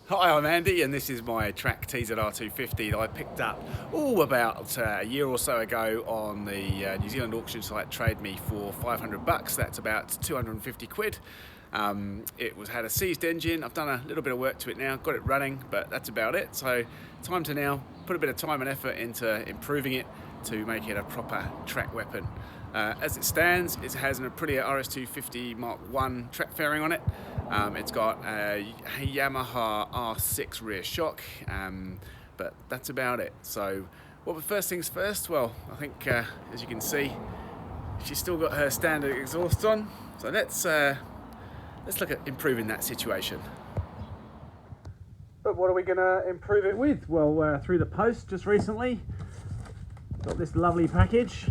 Hi, I'm Andy and this is my track TZR250 that I picked up about a year or so ago on the New Zealand auction site Trade Me for 500 bucks. That's about 250 quid. It had a seized engine. I've done a little bit of work to it now, got it running, but that's about it. So time to now put a bit of time and effort into improving it to make it a proper track weapon. As it stands, it has a pretty RS250 Mark 1 track fairing on it. It's got a Yamaha R6 rear shock, but that's about it. So, first things first, well, I think as you can see, she's still got her standard exhaust on. So let's look at improving that situation. But what are we going to improve it with? Well, through the post just recently, got this lovely package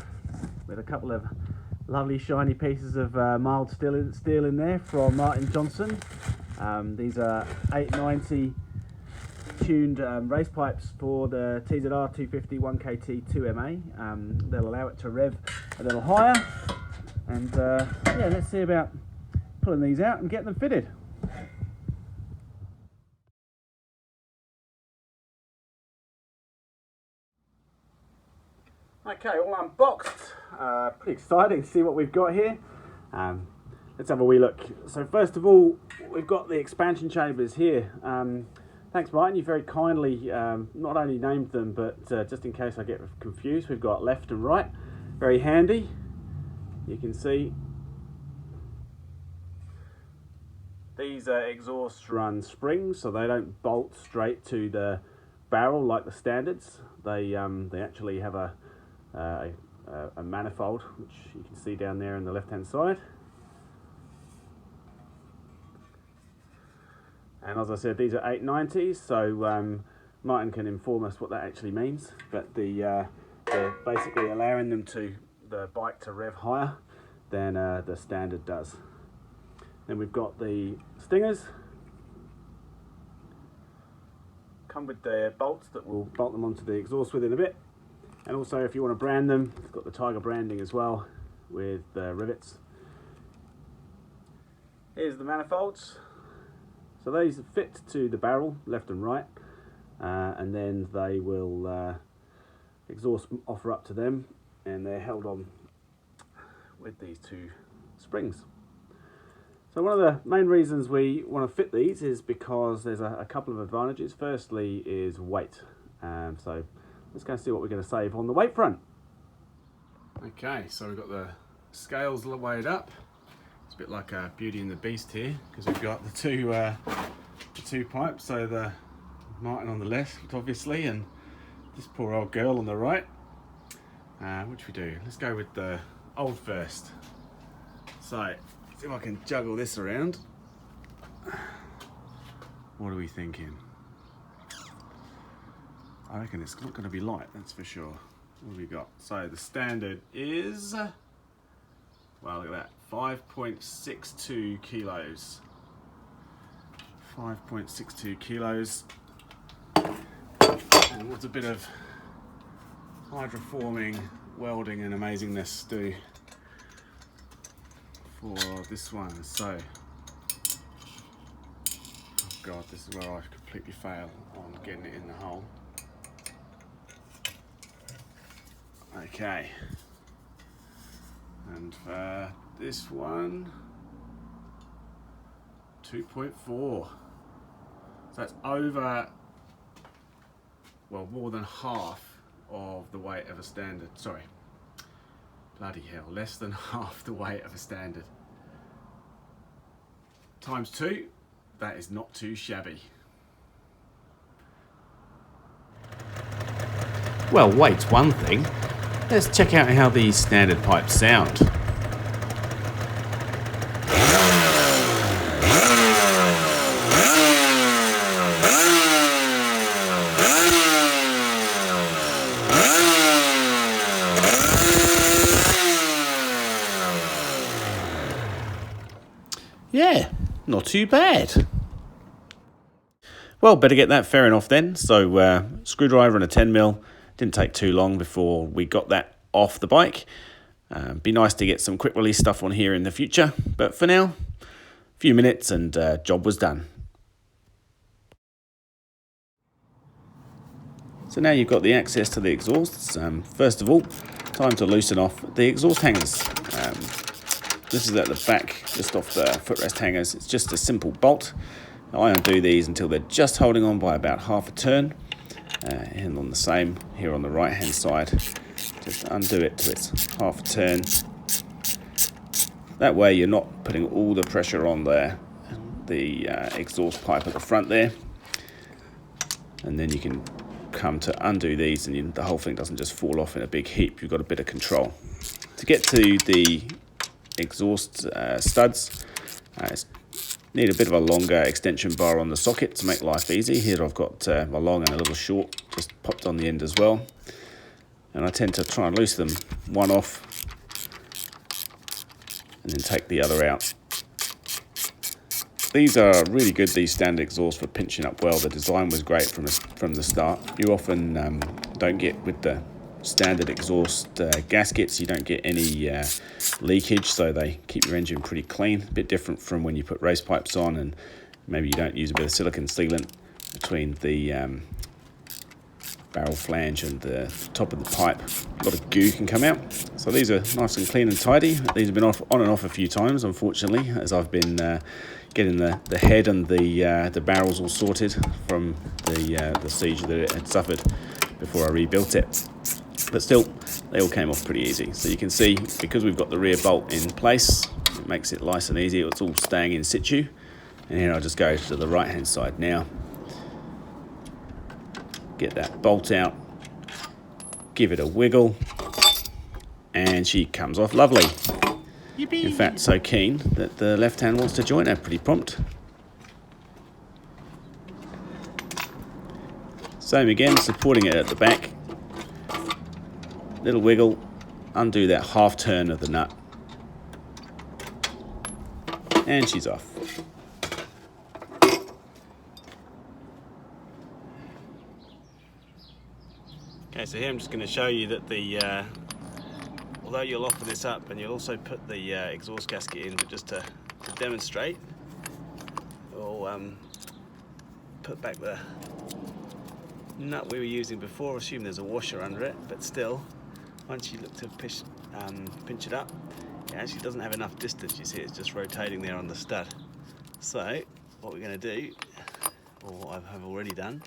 with a couple of lovely shiny pieces of mild steel in there from Martin Johnson. These are 890 tuned race pipes for the TZR250 1KT 2ma. They'll allow it to rev a little higher, and yeah, let's see about pulling these out and getting them fitted. Okay, all unboxed. Pretty exciting to see what we've got here. Let's have a wee look. So first of all, we've got the expansion chambers here. Thanks, Martin. You very kindly not only named them, but just in case I get confused, we've got left and right. Very handy. You can see these exhausts run springs, so they don't bolt straight to the barrel like the standards. They actually have a manifold, which you can see down there on the left hand side. And as I said, these are 890s, so Martin can inform us what that actually means, but they're basically allowing the bike to rev higher than the standard does. Then we've got the stingers, come with their bolts that will bolt them onto the exhaust with in a bit. And also, if you want to brand them, it's got the Tiger branding as well with the rivets. Here's the manifolds. So these fit to the barrel, left and right, and then they will exhaust offer up to them, and they're held on with these two springs. So one of the main reasons we want to fit these is because there's a couple of advantages. Firstly is weight. So let's go and see what we're going to save on the weight front. Okay, so we've got the scales weighed up. It's a bit like a Beauty and the Beast here, because we've got the two pipes. So the Martin on the left, obviously, and this poor old girl on the right. What should we do? Let's go with the old first. So, see if I can juggle this around. What are we thinking? I reckon it's not going to be light, that's for sure. What have we got? So the standard is, wow, look at that, 5.62 kilos. 5.62 kilos. And what's a bit of hydroforming, welding and amazingness do for this one? So, oh God, this is where I completely fail on getting it in the hole. Okay, and for this one, 2.4. So that's over, well, more than half of the weight of a standard. Sorry, bloody hell, less than half the weight of a standard. Times 2, that is not too shabby. Well, weight's one thing. Let's check out how these standard pipes sound. Yeah, not too bad. Well, better get that fairing off then. So screwdriver and a 10mm. Didn't take too long before we got that off the bike. Be nice to get some quick release stuff on here in the future, but for now, a few minutes and job was done. So now you've got the access to the exhausts. First of all, time to loosen off the exhaust hangers. This is at the back, just off the footrest hangers. It's just a simple bolt. I undo these until they're just holding on by about half a turn. And on the same here on the right hand side, just undo it to its half a turn. That way you're not putting all the pressure on the exhaust pipe at the front there. And then you can come to undo these and the whole thing doesn't just fall off in a big heap. You've got a bit of control. To get to the exhaust studs, need a bit of a longer extension bar on the socket to make life easy. Here I've got a long and a little short, just popped on the end as well. And I tend to try and loosen them one off and then take the other out. These are really good, these standard exhausts, for pinching up well. The design was great from the start. You often don't get with the standard exhaust gaskets, you don't get any leakage, so they keep your engine pretty clean. A bit different from when you put race pipes on and maybe you don't use a bit of silicone sealant between the barrel flange and the top of the pipe. A lot of goo can come out. So these are nice and clean and tidy. These have been on and off a few times, unfortunately, as I've been getting the head and the barrels all sorted from the siege that it had suffered before I rebuilt it. But still, they all came off pretty easy. So you can see, because we've got the rear bolt in place, it makes it nice and easy. It's all staying in situ. And here I'll just go to the right hand side now. Get that bolt out, give it a wiggle, and she comes off lovely. Yippee. In fact, so keen that the left hand wants to join her pretty prompt. Same again, supporting it at the back. Little wiggle, undo that half turn of the nut, and she's off. Okay, so here I'm just going to show you that although you'll offer this up and you'll also put the exhaust gasket in, but just to demonstrate, we'll put back the nut we were using before. Assume there's a washer under it, but still, once you look to pinch it up, it actually doesn't have enough distance. You see it's just rotating there on the stud. So what we're going to do, or what I have already done,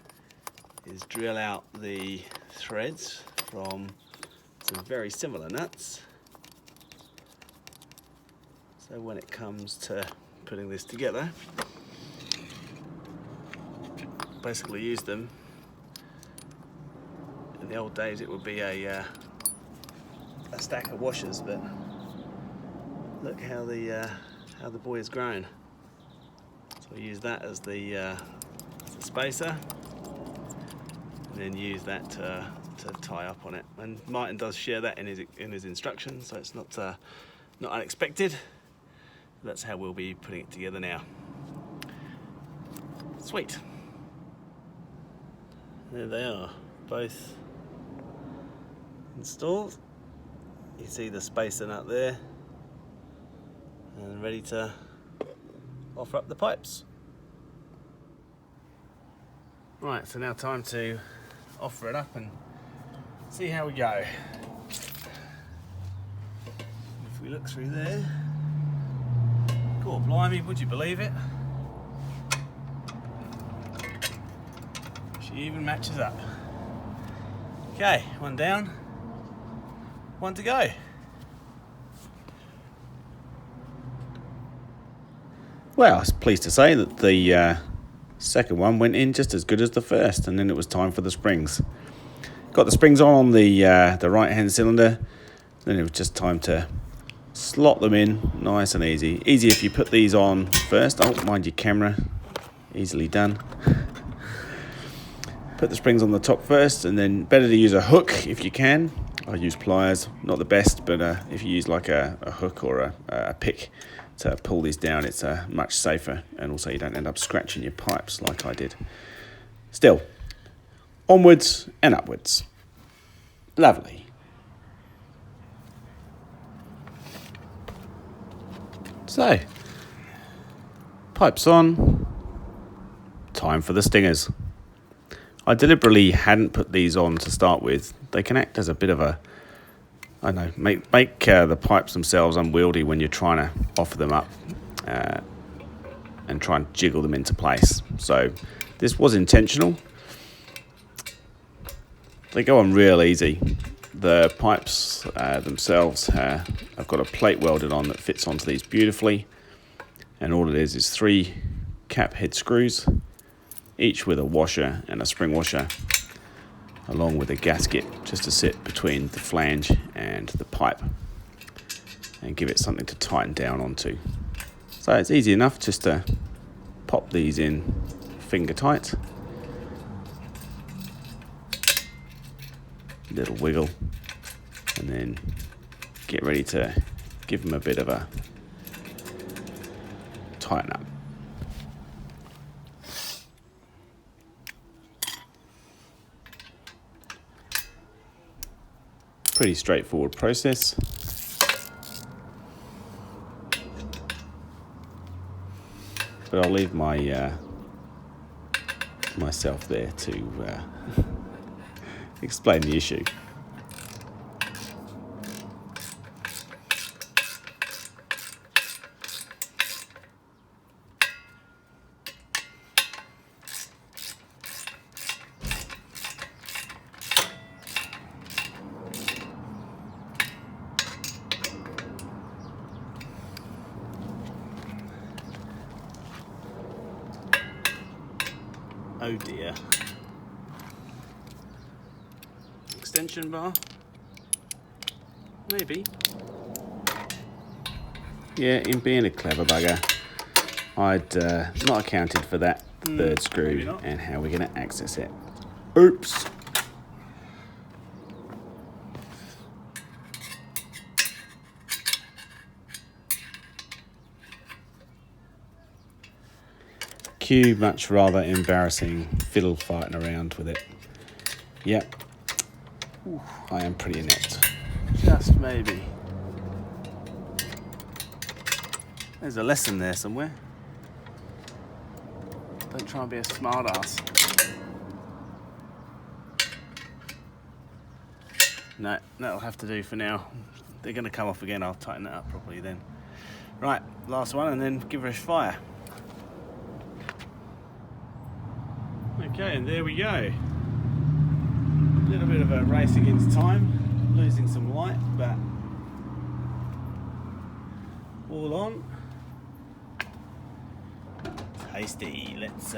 is drill out the threads from some very similar nuts. So when it comes to putting this together, basically use them. In the old days it would be a stack of washers, but look how the boy has grown. So we use that as the spacer, and then use that to tie up on it. And Martin does share that in his instructions, so it's not unexpected. That's how we'll be putting it together now. Sweet. There they are, both installed. You see the spacer nut there, and ready to offer up the pipes. Right, so now time to offer it up and see how we go. If we look through there, God blimey, would you believe it? She even matches up. Okay, one down, one to go. Well, I was pleased to say that the second one went in just as good as the first, and then it was time for the springs. Got the springs on the right hand cylinder, then it was just time to slot them in nice and easy. Easy if you put these on first. Oh, mind your camera, easily done. Put the springs on the top first, and then better to use a hook if you can. I use pliers, not the best, but if you use like a hook or a pick to pull these down, it's much safer, and also you don't end up scratching your pipes like I did. Still, onwards and upwards. Lovely. So, pipes on, time for the stingers. I deliberately hadn't put these on to start with. They can act as a bit of a, I don't know, make the pipes themselves unwieldy when you're trying to offer them up and try and jiggle them into place. So this was intentional. They go on real easy. The pipes themselves I've got a plate welded on that fits onto these beautifully, and all it is 3 cap head screws, each with a washer and a spring washer, along with a gasket just to sit between the flange and the pipe and give it something to tighten down onto. So it's easy enough just to pop these in finger tight. Little wiggle, and then get ready to give them a bit of a tighten up. Pretty straightforward process. But I'll leave my myself there to explain the issue. Oh dear. Extension bar? Maybe. Yeah, in being a clever bugger, I'd not accounted for that third screw and how we're going to access it. Oops. Cue much rather embarrassing fiddle fighting around with it. Yep. Ooh, I am pretty inept. Just maybe. There's a lesson there somewhere. Don't try and be a smart ass. No, that'll have to do for now. They're going to come off again. I'll tighten it up properly then. Right, last one, and then give it a fire. Okay, and there we go. A little bit of a race against time, losing some light, but all on. Tasty. Let's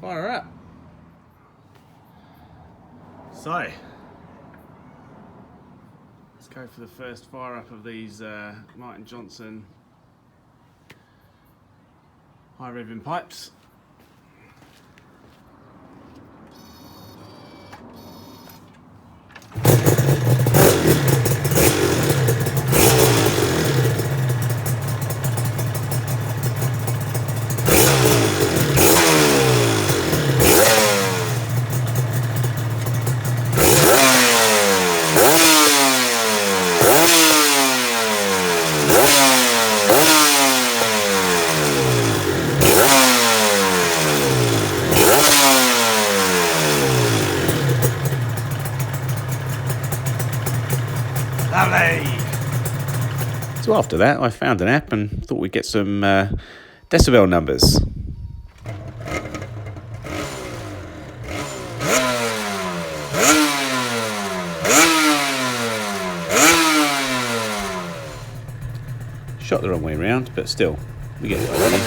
fire up. So let's go for the first fire up of these Martin Johnson high ribbon pipes. Lovely. So after that, I found an app and thought we'd get some decibel numbers. Shot the wrong way around, but still, we get the idea.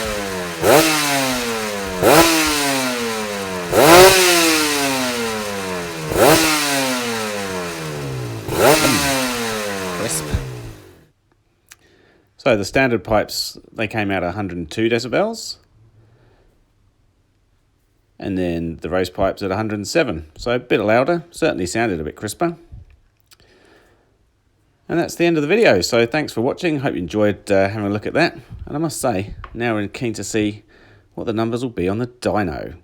Crisp. So the standard pipes, they came out 102 decibels. And then the race pipes at 107. So a bit louder, certainly sounded a bit crisper. And that's the end of the video. So thanks for watching. Hope you enjoyed having a look at that. And I must say, now we're keen to see what the numbers will be on the dyno.